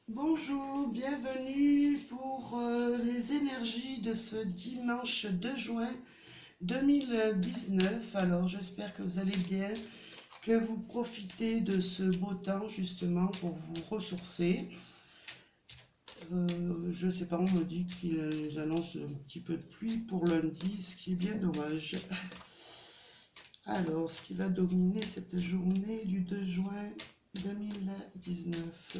Bonjour, bienvenue pour les énergies de ce dimanche 2 juin 2019. Alors j'espère que vous allez bien, que vous profitez de ce beau temps justement pour vous ressourcer. Je sais pas, on me dit qu'ils annoncent un petit peu de pluie pour lundi, ce qui est bien dommage. Alors, ce qui va dominer cette journée du 2 juin 2019.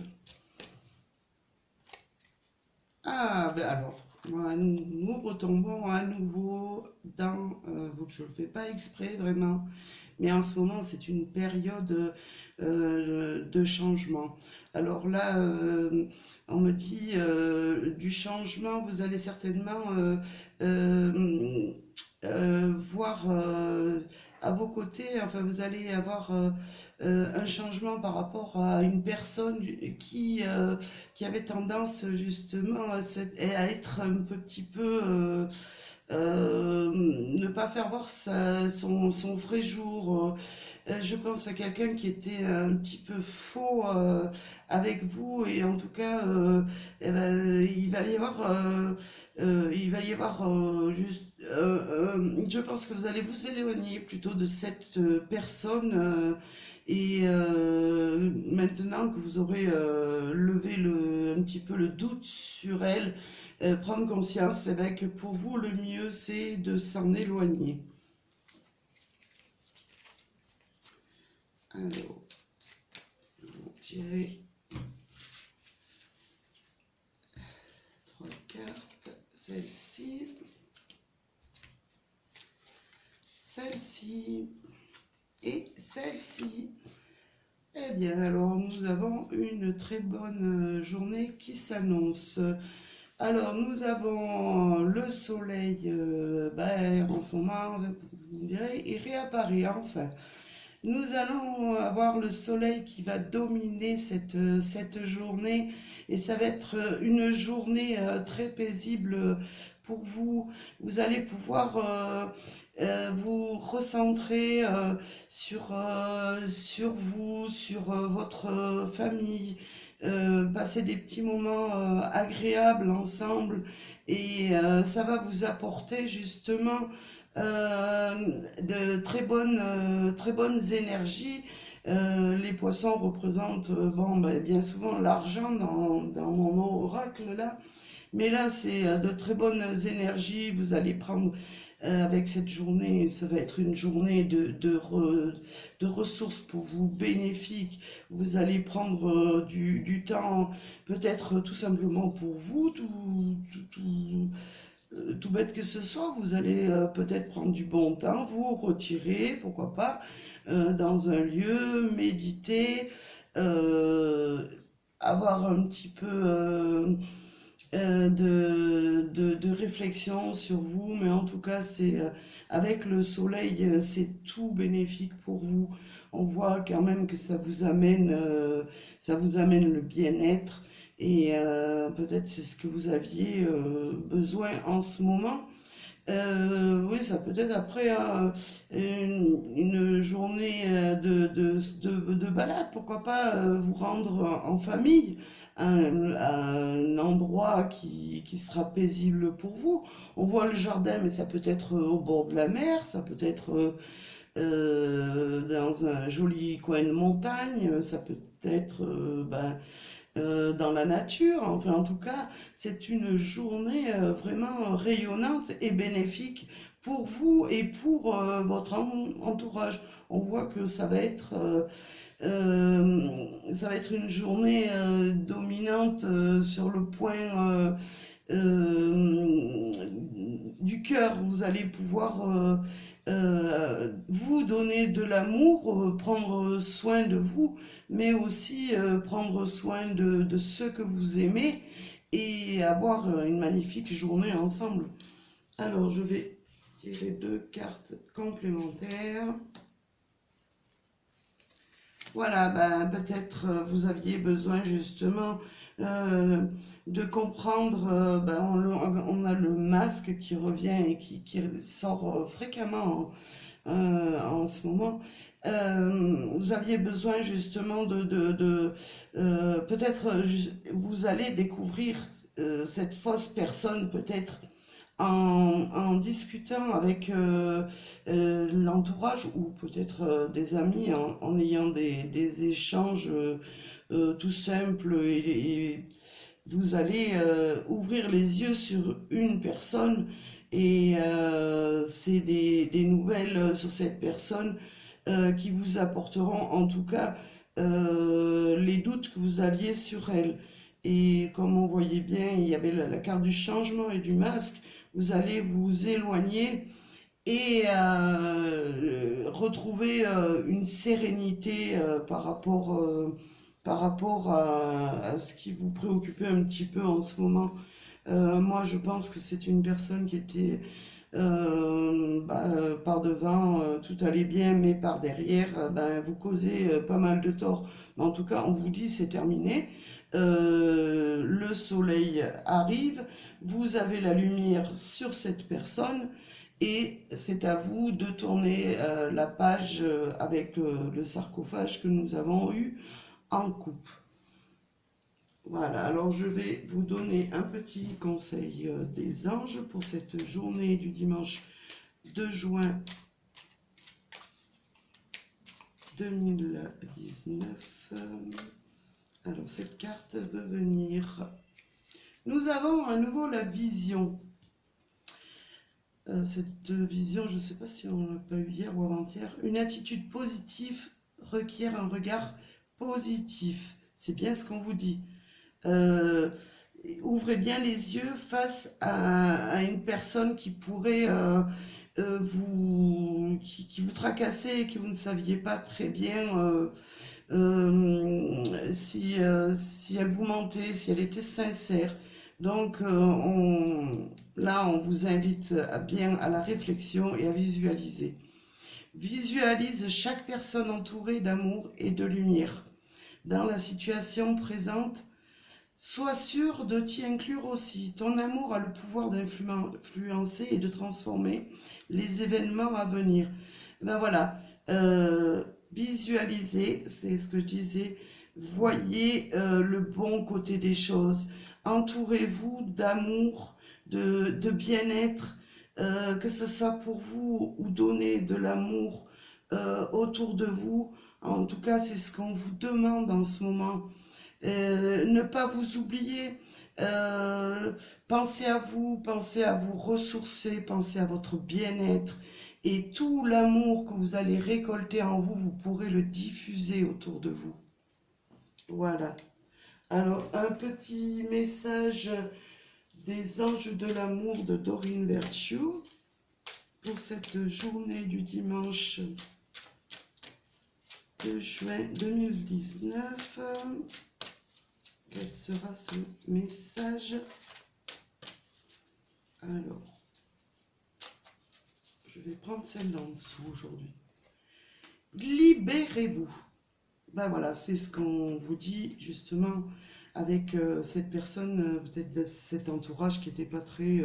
Ah, ben alors, nous retombons à nouveau dans, je ne le fais pas exprès vraiment, mais en ce moment c'est une période de changement. Alors là, on me dit du changement, vous allez certainement euh, voir à vos côtés, enfin vous allez avoir un changement par rapport à une personne qui avait tendance justement à être un petit peu ne pas faire voir son vrai jour. Je pense à quelqu'un qui était un petit peu faux avec vous et en tout cas, eh ben, il va y avoir je pense que vous allez vous éloigner plutôt de cette personne maintenant que vous aurez levé un petit peu le doute sur elle, prendre conscience eh ben, que pour vous le mieux c'est de s'en éloigner. Alors, on va tirer trois cartes, celle-ci et celle-ci. Eh bien, alors nous avons une très bonne journée qui s'annonce. Alors, nous avons le soleil, en ce moment, vous direz, il réapparaît enfin. Nous allons avoir le soleil qui va dominer cette journée et ça va être une journée très paisible pour vous. Vous allez pouvoir vous recentrer sur vous, sur votre famille, passer des petits moments agréables ensemble et ça va vous apporter justement de très bonnes énergies. Les poissons représentent bien souvent l'argent dans mon oracle là. Mais là, c'est de très bonnes énergies. Vous allez prendre avec cette journée, ça va être une journée de ressources pour vous bénéfiques. Vous allez prendre du temps, peut-être tout simplement pour vous, tout bête que ce soit. Vous allez peut-être prendre du bon temps, vous retirer, pourquoi pas, dans un lieu, méditer, euh, avoir un petit peu de réflexion sur vous, mais en tout cas, c'est avec le soleil, c'est tout bénéfique pour vous. On voit quand même que ça vous amène le bien-être et peut-être c'est ce que vous aviez besoin en ce moment. Oui, ça peut être après une journée de balade, pourquoi pas vous rendre en famille à un endroit qui sera paisible pour vous. On voit le jardin, mais ça peut être au bord de la mer, ça peut être dans un joli coin de montagne, ça peut être dans la nature. Enfin, en tout cas, c'est une journée vraiment rayonnante et bénéfique pour vous et pour votre entourage. On voit que ça va être une journée dominante sur le point du cœur. Vous allez pouvoir vous donner de l'amour, prendre soin de vous, mais aussi prendre soin de ceux que vous aimez et avoir une magnifique journée ensemble. Alors, je vais tirer deux cartes complémentaires. Voilà, peut-être vous aviez besoin justement euh, de comprendre, on a le masque qui revient et qui sort fréquemment en ce moment. Vous aviez besoin justement peut-être vous allez découvrir cette fausse personne peut-être en discutant avec l'entourage ou peut-être des amis, en ayant des échanges tout simples et vous allez ouvrir les yeux sur une personne et c'est des nouvelles sur cette personne qui vous apporteront en tout cas les doutes que vous aviez sur elle. Et comme on voyait bien, il y avait la carte du changement et du masque, vous allez vous éloigner et retrouver une sérénité par rapport à ce qui vous préoccupait un petit peu en ce moment. Moi, je pense que c'est une personne qui était par devant, tout allait bien, mais par derrière, vous causez pas mal de tort. Mais en tout cas, on vous dit c'est terminé. Le soleil arrive, vous avez la lumière sur cette personne et c'est à vous de tourner la page avec le sarcophage que nous avons eu en coupe. Voilà, alors je vais vous donner un petit conseil des anges pour cette journée du dimanche 2 juin 2019. Alors cette carte veut venir. Nous avons à nouveau la vision. Cette vision, je ne sais pas si on l'a pas eu hier ou avant-hier. Une attitude positive requiert un regard positif. C'est bien ce qu'on vous dit. Ouvrez bien les yeux face à une personne qui pourrait qui vous tracasser, que vous ne saviez pas très bien si elle vous mentait, si elle était sincère. Donc là, on vous invite bien à la réflexion et à visualiser. Visualise chaque personne entourée d'amour et de lumière. Dans la situation présente, sois sûr de t'y inclure aussi. Ton amour a le pouvoir d'influencer et de transformer les événements à venir. Ben voilà, visualisez, c'est ce que je disais, voyez le bon côté des choses. Entourez-vous d'amour, de bien-être, que ce soit pour vous ou donner de l'amour autour de vous. En tout cas, c'est ce qu'on vous demande en ce moment. Ne pas vous oublier, pensez à vous ressourcer, pensez à votre bien-être et tout l'amour que vous allez récolter en vous, vous pourrez le diffuser autour de vous. Voilà. Alors, un petit message des anges de l'amour de Doreen Virtue pour cette journée du dimanche 2 juin 2019. Quel sera ce message? Alors, je vais prendre celle-là en dessous aujourd'hui. Libérez-vous. Ben voilà, c'est ce qu'on vous dit justement avec cette personne, peut-être cet entourage qui n'était pas très...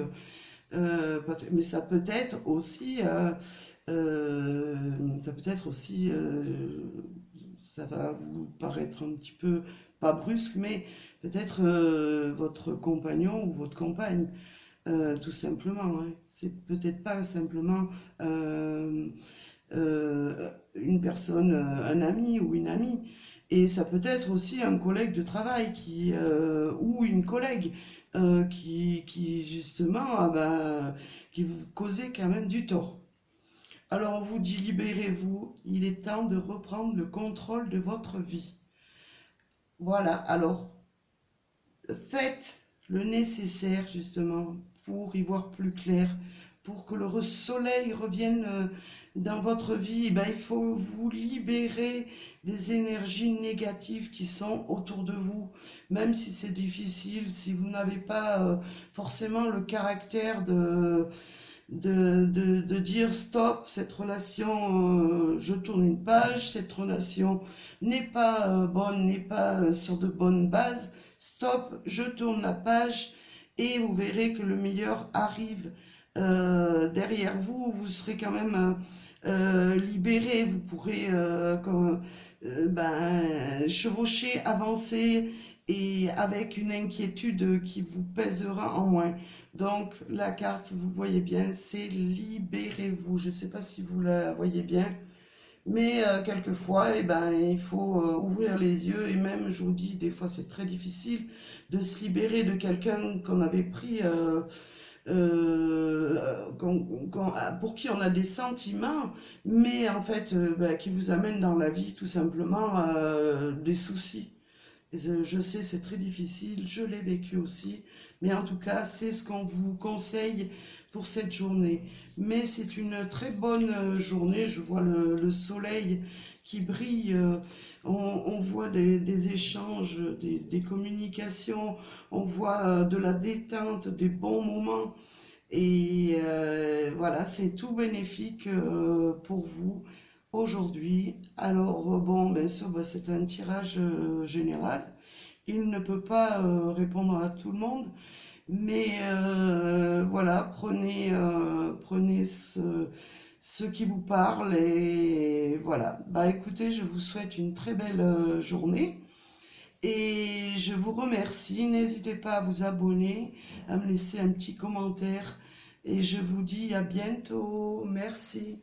mais ça peut être aussi... ça va vous paraître un petit peu, pas brusque, mais peut-être votre compagnon ou votre compagne, tout simplement. Hein. C'est peut-être pas simplement une personne, un ami ou une amie. Et ça peut être aussi un collègue de travail ou une collègue qui justement, qui vous causait quand même du tort. Alors on vous dit libérez-vous, il est temps de reprendre le contrôle de votre vie. Voilà, alors faites le nécessaire justement pour y voir plus clair, pour que le soleil revienne dans votre vie. Il faut vous libérer des énergies négatives qui sont autour de vous, même si c'est difficile, si vous n'avez pas forcément le caractère de dire stop, cette relation, je tourne une page, cette relation n'est pas bonne, n'est pas sur de bonnes bases, stop, je tourne la page et vous verrez que le meilleur arrive derrière vous, vous serez quand même libéré, vous pourrez chevaucher, avancer et avec une inquiétude qui vous pèsera en moins. Donc la carte, vous voyez bien, c'est libérez-vous. Je ne sais pas si vous la voyez bien. Mais quelquefois, eh ben, il faut ouvrir les yeux et même, je vous dis, des fois c'est très difficile de se libérer de quelqu'un qu'on avait pris, pour qui on a des sentiments, mais en fait ben, qui vous amène dans la vie tout simplement des soucis. Je sais, c'est très difficile, je l'ai vécu aussi, mais en tout cas, c'est ce qu'on vous conseille pour cette journée. Mais c'est une très bonne journée, je vois le soleil qui brille, on voit des échanges, des communications, on voit de la détente, des bons moments. Et voilà, c'est tout bénéfique pour vous aujourd'hui. Alors, bon, bien sûr, bah, c'est un tirage général. Il ne peut pas répondre à tout le monde, mais voilà, prenez ce qui vous parle et voilà. Bah écoutez, je vous souhaite une très belle journée et je vous remercie. N'hésitez pas à vous abonner, à me laisser un petit commentaire et je vous dis à bientôt. Merci.